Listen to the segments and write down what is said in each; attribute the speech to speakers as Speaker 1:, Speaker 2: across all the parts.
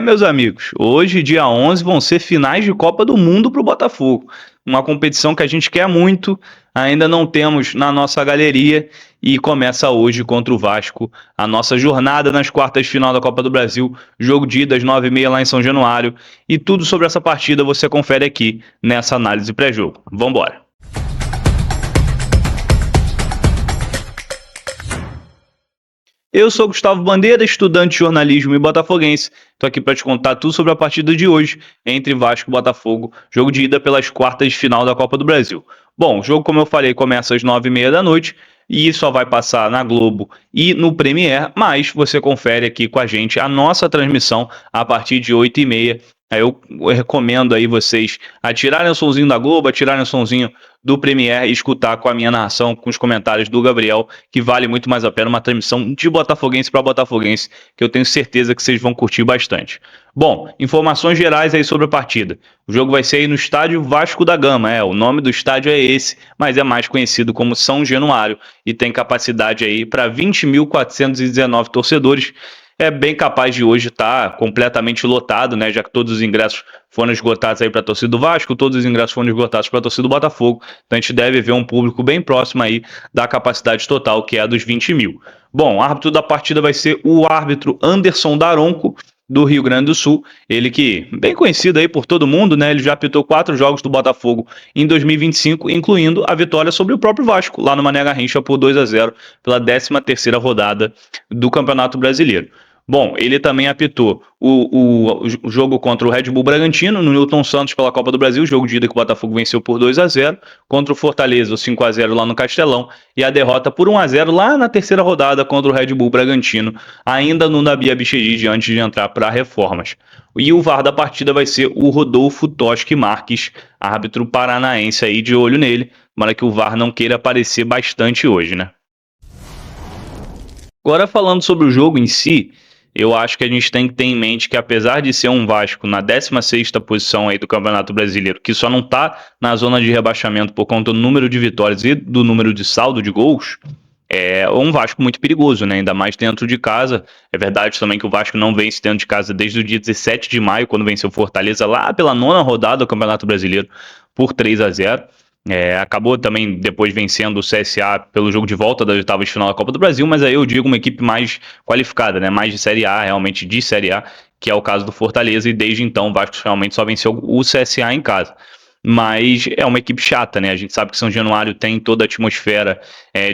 Speaker 1: Meus amigos, hoje, dia 11, vão ser finais de Copa do Mundo para o Botafogo. Uma competição que a gente quer muito, ainda não temos na nossa galeria e começa hoje contra o Vasco. A nossa jornada nas quartas de final da Copa do Brasil, jogo de ida às 9h30 lá em São Januário. E tudo sobre essa partida você confere aqui nessa análise pré-jogo. Vambora! Eu sou Gustavo Bandeira, estudante de jornalismo e botafoguense. Estou aqui para te contar tudo sobre a partida de hoje entre Vasco e Botafogo, jogo de ida pelas quartas de final da Copa do Brasil. Bom, o jogo, como eu falei, começa às 9h30 da noite e só vai passar na Globo e no Premiere, mas você confere aqui com a gente a nossa transmissão a partir de 8h30. Eu recomendo aí vocês atirarem o sonzinho da Globo, atirarem o sonzinho do Premiere e escutar com a minha narração, com os comentários do Gabriel, que vale muito mais a pena, uma transmissão de botafoguense para botafoguense, que eu tenho certeza que vocês vão curtir bastante. Bom, informações gerais aí sobre a partida. O jogo vai ser aí no estádio Vasco da Gama, o nome do estádio é esse, mas é mais conhecido como São Januário e tem capacidade aí para 20.419 torcedores. É bem capaz de hoje estar completamente lotado, né? Já que todos os ingressos foram esgotados aí para a torcida do Vasco, todos os ingressos foram esgotados para a torcida do Botafogo. Então a gente deve ver um público bem próximo aí da capacidade total, que é a dos 20 mil. Bom, o árbitro da partida vai ser o árbitro Anderson Daronco, do Rio Grande do Sul, ele que bem conhecido aí por todo mundo, né? Ele já apitou 4 jogos do Botafogo em 2025, incluindo a vitória sobre o próprio Vasco, lá no Mané Garrincha por 2-0, pela 13ª rodada do Campeonato Brasileiro. Bom, ele também apitou o jogo contra o Red Bull Bragantino, no Newton Santos pela Copa do Brasil, jogo de ida que o Botafogo venceu por 2-0, contra o Fortaleza, o 5-0 lá no Castelão, e a derrota por 1-0 lá na terceira rodada contra o Red Bull Bragantino, ainda no Nabi Abichedid, antes de entrar para reformas. E o VAR da partida vai ser o Rodolfo Toschi Marques, árbitro paranaense aí, de olho nele, para que o VAR não queira aparecer bastante hoje, né? Agora falando sobre o jogo em si, eu acho que a gente tem que ter em mente que, apesar de ser um Vasco na 16ª posição aí do Campeonato Brasileiro, que só não está na zona de rebaixamento por conta do número de vitórias e do número de saldo de gols, é um Vasco muito perigoso, né? Ainda mais dentro de casa. É verdade também que o Vasco não vence dentro de casa desde o dia 17 de maio, quando venceu o Fortaleza lá pela 9ª rodada do Campeonato Brasileiro por 3-0. Acabou também depois vencendo o CSA pelo jogo de volta das oitavas de final da Copa do Brasil, mas aí eu digo uma equipe mais qualificada, né? Mais de Série A, realmente de Série A, que é o caso do Fortaleza, e desde então o Vasco realmente só venceu o CSA em casa. Mas é uma equipe chata, né? A gente sabe que São Januário tem toda a atmosfera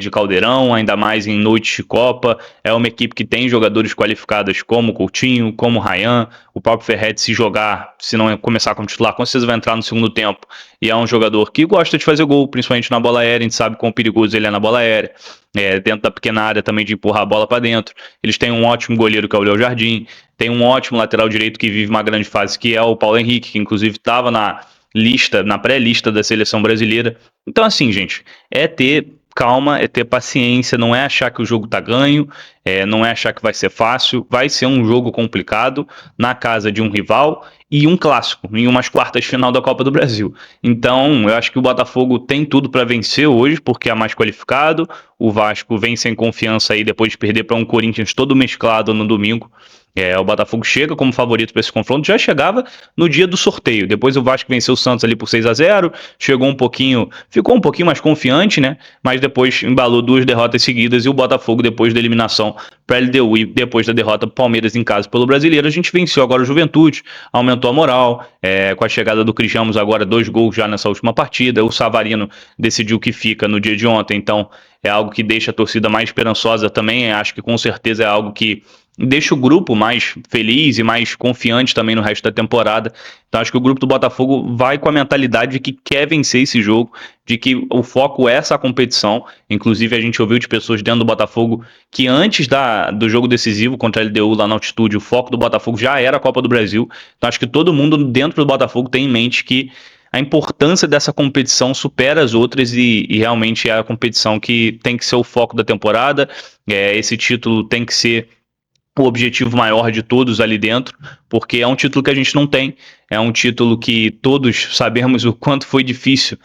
Speaker 1: de Caldeirão, ainda mais em noites de Copa. É uma equipe que tem jogadores qualificados como Coutinho, como Ryan, o próprio Ferret, se jogar, se não começar como titular, com certeza vai entrar no segundo tempo. E é um jogador que gosta de fazer gol, principalmente na bola aérea. A gente sabe quão perigoso ele é na bola aérea. Dentro da pequena área também, de empurrar a bola para dentro. Eles têm um ótimo goleiro, que é o Léo Jardim. Tem um ótimo lateral direito que vive uma grande fase, que é o Paulo Henrique, que inclusive estava na pré-lista da seleção brasileira. Então, assim, gente, é ter calma, é ter paciência, não é achar que o jogo tá ganho, não é achar que vai ser fácil, vai ser um jogo complicado na casa de um rival e um clássico, em umas quartas de final da Copa do Brasil. Então, eu acho que o Botafogo tem tudo para vencer hoje, porque é mais qualificado. O Vasco vem sem confiança aí depois de perder para um Corinthians todo mesclado no domingo. O Botafogo chega como favorito para esse confronto, já chegava no dia do sorteio. Depois o Vasco venceu o Santos ali por 6-0, ficou um pouquinho mais confiante, né? Mas depois embalou 2 derrotas seguidas, e o Botafogo, depois da eliminação para a LDU e depois da derrota para o Palmeiras em casa pelo Brasileiro, a gente venceu agora o Juventude, aumentou a moral, com a chegada do Cris Ramos agora 2 gols já nessa última partida. O Savarino decidiu que fica no dia de ontem, então é algo que deixa a torcida mais esperançosa também. Acho que com certeza é algo que deixa o grupo mais feliz e mais confiante também no resto da temporada. Então acho que o grupo do Botafogo vai com a mentalidade de que quer vencer esse jogo, de que o foco é essa competição. Inclusive a gente ouviu de pessoas dentro do Botafogo que antes do jogo decisivo contra a LDU lá na altitude, o foco do Botafogo já era a Copa do Brasil. Então acho que todo mundo dentro do Botafogo tem em mente que a importância dessa competição supera as outras, e realmente é a competição que tem que ser o foco da temporada. Esse título tem que ser o objetivo maior de todos ali dentro, porque é um título que a gente não tem. É um título que todos sabemos o quanto foi difícil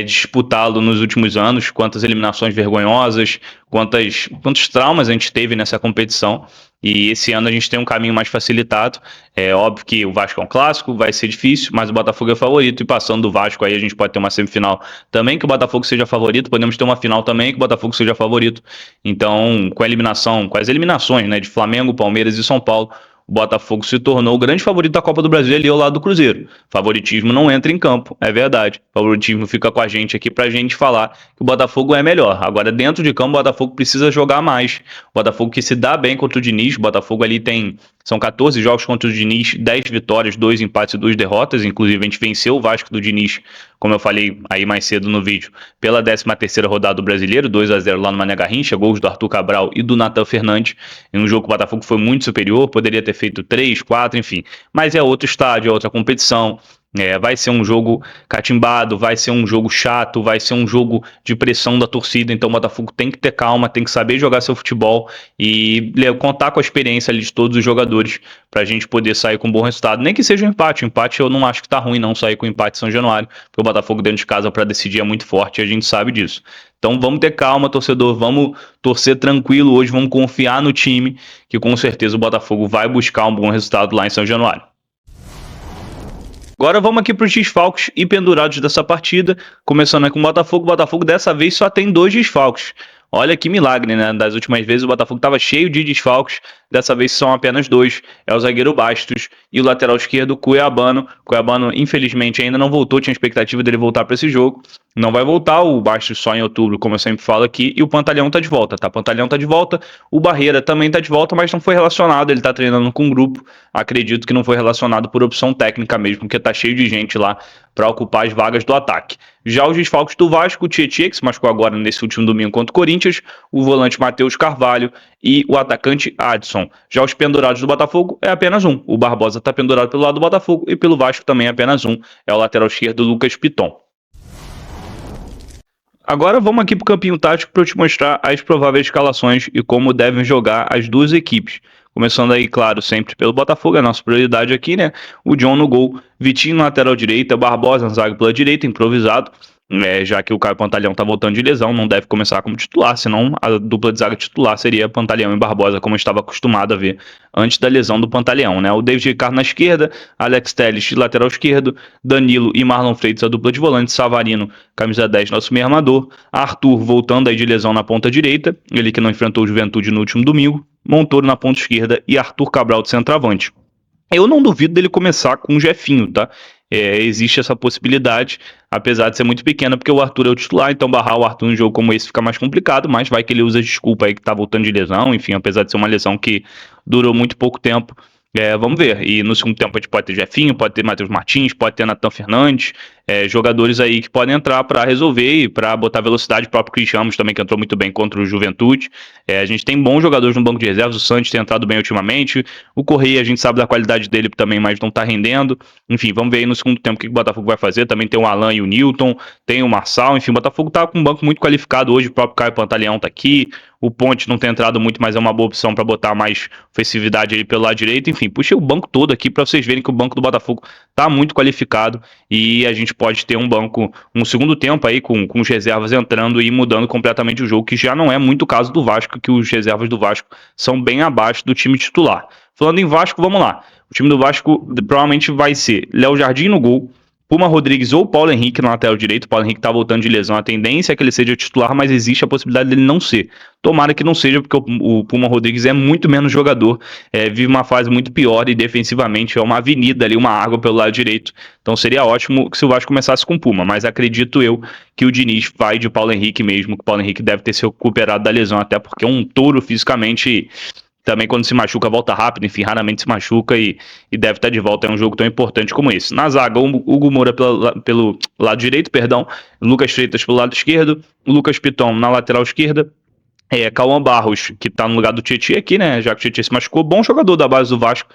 Speaker 1: disputá-lo nos últimos anos, quantas eliminações vergonhosas, quantos traumas a gente teve nessa competição. E esse ano a gente tem um caminho mais facilitado. É óbvio que o Vasco é um clássico, vai ser difícil, mas o Botafogo é favorito. E passando do Vasco, aí a gente pode ter uma semifinal também que o Botafogo seja favorito. Podemos ter uma final também que o Botafogo seja favorito. Então, com as eliminações, né, de Flamengo, Palmeiras e São Paulo, o Botafogo se tornou o grande favorito da Copa do Brasil ali ao lado do Cruzeiro. Favoritismo não entra em campo, é verdade. Favoritismo fica com a gente aqui pra gente falar que o Botafogo é melhor. Agora, dentro de campo, o Botafogo precisa jogar mais. O Botafogo que se dá bem contra o Diniz, o Botafogo ali são 14 jogos contra o Diniz, 10 vitórias, 2 empates e 2 derrotas. Inclusive, a gente venceu o Vasco do Diniz, como eu falei aí mais cedo no vídeo, pela 13ª rodada do Brasileiro, 2-0 lá no Mané Garrincha, gols do Arthur Cabral e do Nathan Fernandes. Em um jogo que o Botafogo foi muito superior, poderia ter feito 3, 4, enfim. Mas é outro estádio, é outra competição. Vai ser um jogo catimbado, vai ser um jogo chato, vai ser um jogo de pressão da torcida. Então o Botafogo tem que ter calma, tem que saber jogar seu futebol e contar com a experiência ali de todos os jogadores para a gente poder sair com um bom resultado. Nem que seja um empate. O empate eu não acho que tá ruim não sair com empate em São Januário, porque o Botafogo dentro de casa para decidir é muito forte e a gente sabe disso. Então vamos ter calma, torcedor, vamos torcer tranquilo hoje, vamos confiar no time, que com certeza o Botafogo vai buscar um bom resultado lá em São Januário. Agora vamos aqui para os desfalques e pendurados dessa partida, começando aqui com o Botafogo. O Botafogo dessa vez só tem 2 desfalques. Olha que milagre, né? Das últimas vezes o Botafogo estava cheio de desfalques, dessa vez são apenas 2. É o zagueiro Bastos e o lateral esquerdo Cuiabano. Cuiabano, infelizmente, ainda não voltou, tinha expectativa dele voltar para esse jogo. Não vai voltar, o Bastos só em outubro, como eu sempre falo aqui, e o Pantalhão tá de volta, tá? Pantalhão tá de volta, o Barreira também tá de volta, mas não foi relacionado, ele tá treinando com um grupo. Acredito que não foi relacionado por opção técnica mesmo, porque tá cheio de gente lá para ocupar as vagas do ataque. Já os desfalques do Vasco, o Tietê, que se machucou agora nesse último domingo contra o Corinthians, o volante Matheus Carvalho e o atacante Adson. Já os pendurados do Botafogo é apenas um. O Barbosa está pendurado pelo lado do Botafogo e pelo Vasco também é apenas um. É o lateral esquerdo Lucas Piton. Agora vamos aqui para o campinho tático para eu te mostrar as prováveis escalações e como devem jogar as duas equipes. Começando aí, claro, sempre pelo Botafogo, é a nossa prioridade aqui, né? O John no gol, Vitinho na lateral direita, Barbosa na zaga pela direita, improvisado. Já que o Caio Pantalhão tá voltando de lesão, não deve começar como titular, senão a dupla de zaga titular seria Pantalhão e Barbosa, como eu estava acostumado a ver antes da lesão do Pantalhão, né? O David Ricardo na esquerda, Alex Telles de lateral esquerdo, Danilo e Marlon Freitas a dupla de volante, Savarino, camisa 10, nosso meio armador, Arthur voltando aí de lesão na ponta direita, ele que não enfrentou o Juventude no último domingo, Montoro na ponta esquerda e Arthur Cabral de centroavante. Eu não duvido dele começar com o Jefinho, tá? Existe essa possibilidade, apesar de ser muito pequena, porque o Arthur é o titular, então barrar o Arthur em um jogo como esse fica mais complicado, mas vai que ele usa desculpa aí que tá voltando de lesão, enfim, apesar de ser uma lesão que durou muito pouco tempo. Vamos ver. E no segundo tempo a gente pode ter Jefinho, pode ter Matheus Martins, pode ter Nathan Fernandes, jogadores aí que podem entrar para resolver e para botar velocidade. O próprio Chris Ramos também, que entrou muito bem contra o Juventude. A gente tem bons jogadores no banco de reservas, o Santos tem entrado bem ultimamente, o Correia a gente sabe da qualidade dele também, mas não tá rendendo. Enfim, vamos ver aí no segundo tempo o que o Botafogo vai fazer. Também tem o Alan e o Newton, tem o Marçal, enfim, o Botafogo tá com um banco muito qualificado hoje, o próprio Caio Pantaleão tá aqui, o Ponte não tem entrado muito, mas é uma boa opção para botar mais ofensividade ali pelo lado direito. Enfim, puxei o banco todo aqui para vocês verem que o banco do Botafogo tá muito qualificado e a gente pode ter um segundo tempo aí com os reservas entrando e mudando completamente o jogo, que já não é muito o caso do Vasco, que os reservas do Vasco são bem abaixo do time titular. Falando em Vasco, vamos lá. O time do Vasco provavelmente vai ser Léo Jardim no gol, Puma Rodrigues ou Paulo Henrique na lateral direito. O Paulo Henrique tá voltando de lesão, a tendência é que ele seja titular, mas existe a possibilidade dele não ser. Tomara que não seja, porque o Puma Rodrigues é muito menos jogador, vive uma fase muito pior e defensivamente é uma avenida ali, uma água pelo lado direito. Então seria ótimo se o Vasco começasse com o Puma, mas acredito eu que o Diniz vai de Paulo Henrique mesmo, que o Paulo Henrique deve ter se recuperado da lesão, até porque é um touro fisicamente. Também quando se machuca, volta rápido, enfim, raramente se machuca e deve estar de volta. É um jogo tão importante como esse. Na zaga, o Hugo Moura pelo lado direito, perdão, Lucas Freitas pelo lado esquerdo, Lucas Piton na lateral esquerda, Cauã Barros, que tá no lugar do Tietê aqui, né, já que o Tietê se machucou, bom jogador da base do Vasco,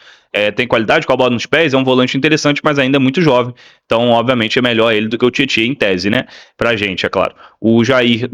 Speaker 1: tem qualidade com a bola nos pés, é um volante interessante, mas ainda é muito jovem, então obviamente é melhor ele do que o Tietê em tese, né, pra gente, é claro. O Jair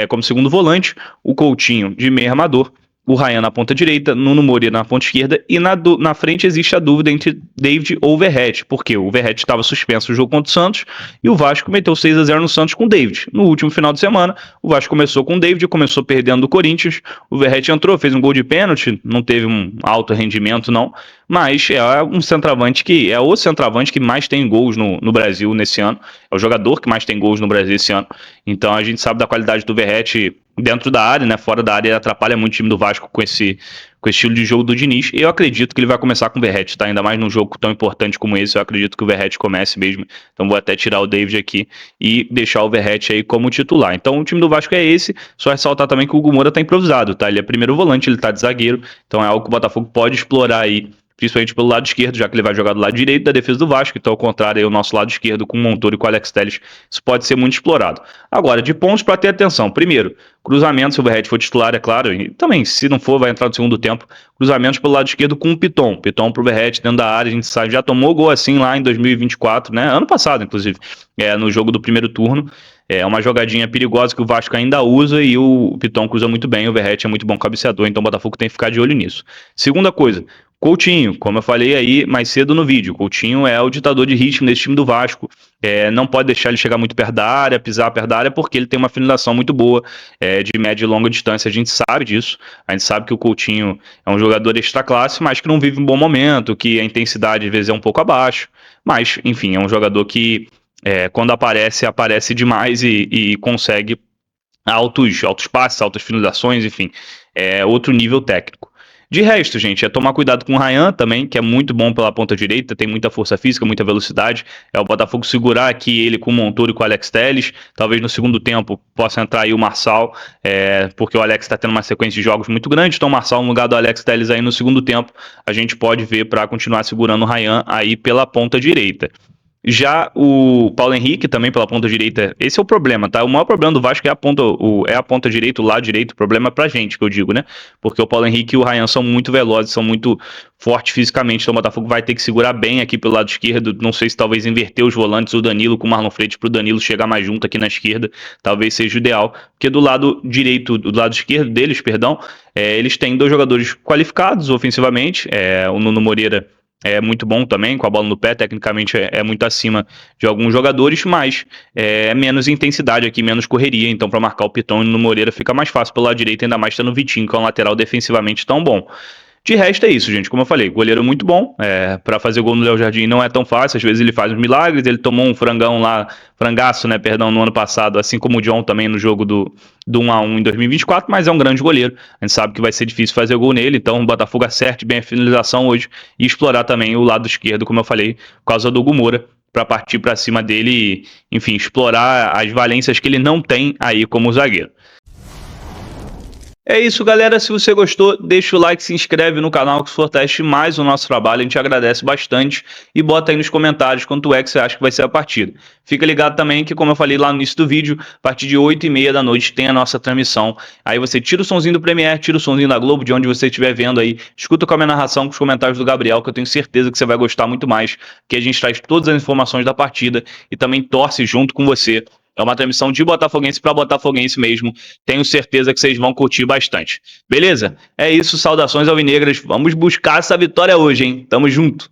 Speaker 1: como segundo volante, o Coutinho de meio armador, o Ryan na ponta direita, Nuno Moreira na ponta esquerda, e na frente existe a dúvida entre David ou Verratti, porque o Verratti estava suspenso no jogo contra o Santos, e o Vasco meteu 6-0 no Santos com o David. No último final de semana, o Vasco começou com o David, começou perdendo do Corinthians, o Verratti entrou, fez um gol de pênalti, não teve um alto rendimento não, mas é um centroavante que é o centroavante que mais tem gols no Brasil nesse ano, é o jogador que mais tem gols no Brasil esse ano, então a gente sabe da qualidade do Verratti dentro da área, né? Fora da área, ele atrapalha muito o time do Vasco com esse estilo de jogo do Diniz. E eu acredito que ele vai começar com o Verratti, tá? Ainda mais num jogo tão importante como esse, eu acredito que o Verratti comece mesmo. Então vou até tirar o David aqui e deixar o Verratti aí como titular. Então o time do Vasco é esse. Só ressaltar também que o Hugo Moura tá improvisado, tá? Ele é primeiro volante, ele tá de zagueiro. Então é algo que o Botafogo pode explorar aí, principalmente pelo lado esquerdo, já que ele vai jogar do lado direito da defesa do Vasco, então ao contrário, aí o nosso lado esquerdo com o Montoro e com o Alex Telles, isso pode ser muito explorado. Agora, de pontos para ter atenção, primeiro, cruzamento, se o Verratti for titular, é claro, e também, se não for, vai entrar no segundo tempo, cruzamentos pelo lado esquerdo com o Piton pro Verratti dentro da área, a gente sabe, já tomou gol assim lá em 2024, né, ano passado, inclusive, no jogo do primeiro turno, é uma jogadinha perigosa que o Vasco ainda usa e o Piton cruza muito bem, o Verratti é muito bom cabeceador, então o Botafogo tem que ficar de olho nisso. Segunda coisa, Coutinho, como eu falei aí mais cedo no vídeo, Coutinho é o ditador de ritmo desse time do Vasco, não pode deixar ele chegar muito perto da área, pisar perto da área, porque ele tem uma finalização muito boa, de média e longa distância, a gente sabe disso, a gente sabe que o Coutinho é um jogador extra classe, mas que não vive um bom momento, que a intensidade às vezes é um pouco abaixo, mas enfim, é um jogador que quando aparece demais e consegue altos passes, altas finalizações, enfim, é outro nível técnico. De resto, gente, é tomar cuidado com o Ryan também, que é muito bom pela ponta direita, tem muita força física, muita velocidade. É o Botafogo segurar aqui ele com o Montoro e com o Alex Telles. Talvez no segundo tempo possa entrar aí o Marçal, porque o Alex está tendo uma sequência de jogos muito grande. Então o Marçal no lugar do Alex Telles aí no segundo tempo, a gente pode ver para continuar segurando o Ryan aí pela ponta direita. Já o Paulo Henrique também pela ponta direita, esse é o problema, tá? O maior problema do Vasco é a ponta direita, o lado direito, o problema é pra gente, que eu digo, né? Porque o Paulo Henrique e o Ryan são muito velozes, são muito fortes fisicamente, então o Botafogo vai ter que segurar bem aqui pelo lado esquerdo, não sei se talvez inverter os volantes, o Danilo com o Marlon Freitas pro Danilo chegar mais junto aqui na esquerda, talvez seja o ideal, porque do lado direito, do lado esquerdo deles, perdão, eles têm dois jogadores qualificados ofensivamente, o Nuno Moreira é muito bom também, com a bola no pé, tecnicamente é muito acima de alguns jogadores, mas é menos intensidade aqui, menos correria, então para marcar o Piton e no Moreira fica mais fácil pelo lado direito, ainda mais tendo o Vitinho, que é um lateral defensivamente tão bom. De resto é isso, gente, como eu falei, goleiro muito bom, para fazer gol no Léo Jardim não é tão fácil, às vezes ele faz uns milagres, ele tomou um frangaço, né, perdão, no ano passado, assim como o John também no jogo do 1-1 em 2024, mas é um grande goleiro, a gente sabe que vai ser difícil fazer gol nele, então o Botafogo acerte bem a finalização hoje e explorar também o lado esquerdo, como eu falei, por causa do Hugo Moura, para partir para cima dele e, enfim, explorar as valências que ele não tem aí como zagueiro. É isso, galera. Se você gostou, deixa o like, se inscreve no canal que fortalece mais o nosso trabalho. A gente agradece bastante e bota aí nos comentários quanto é que você acha que vai ser a partida. Fica ligado também que, como eu falei lá no início do vídeo, a partir de 8h30 da noite tem a nossa transmissão. Aí você tira o sonzinho do Premiere, tira o sonzinho da Globo, de onde você estiver vendo aí. Escuta com a minha narração, com os comentários do Gabriel, que eu tenho certeza que você vai gostar muito mais, que a gente traz todas as informações da partida e também torce junto com você. É uma transmissão de botafoguense para botafoguense mesmo. Tenho certeza que vocês vão curtir bastante. Beleza? É isso, saudações alvinegras. Vamos buscar essa vitória hoje, hein? Tamo junto.